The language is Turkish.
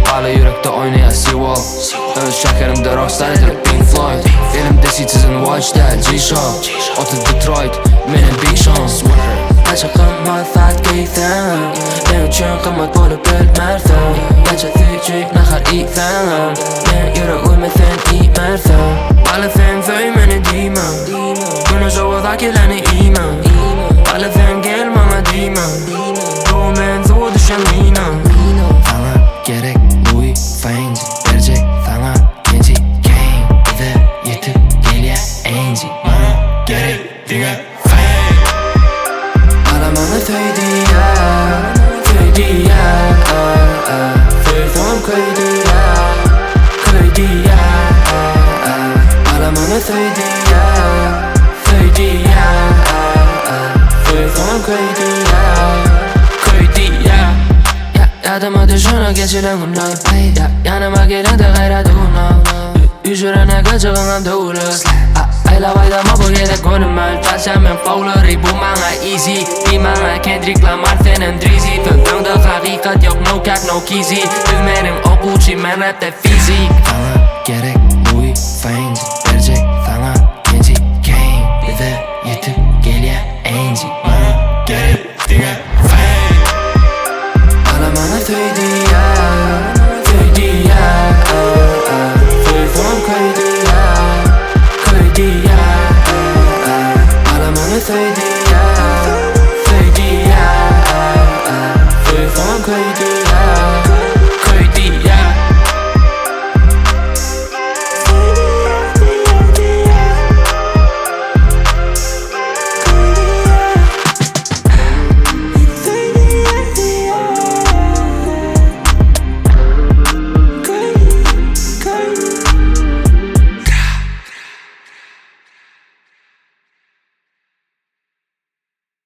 Hala yürekte oynayan Seawall. Öz şekerimde rockstar edilip Pink Floyd. Elimde CITI3EN G-Show. Otu Detroit, benim big şans. Neçe qımmat saat giysen, ben üçün qımmat bolup bilmersen. Neçe suycuk nahar iysen, ben yüreğime sen iymersen. Hala sen söymeni diymem, güneş ovada geleni iymem. Hala sen gel bana diymem, bu men zor düşen inan. Sana gerek Louis Fancy, verecek sana genci gang. Bize yetip geliyor enci, bana gerek dünya fame. Alamana Diyyar, Diyyar, Feyzom Diyyar, Diyyar. Alamana Diyyar, Diyyar, Feyzom Diyyar, Diyyar. Yadıma düşünü geçiren günler, yanıma gelen de gayret uğruna. Yüzürene kaçığına doğru Ayla baydama bu gerek görünmez. Taşamın fauları bu bana easy. Bir bana Kendrick Lamar senin Drizzy. Fövdüğünde hakikat yok, no cap no kizzy. Düzmenim o Gucci, men rapte fizik. Sana gerek Louis Fancy, verecek sana genci gang. Bize yetip geliyor enci, bana gerek dünya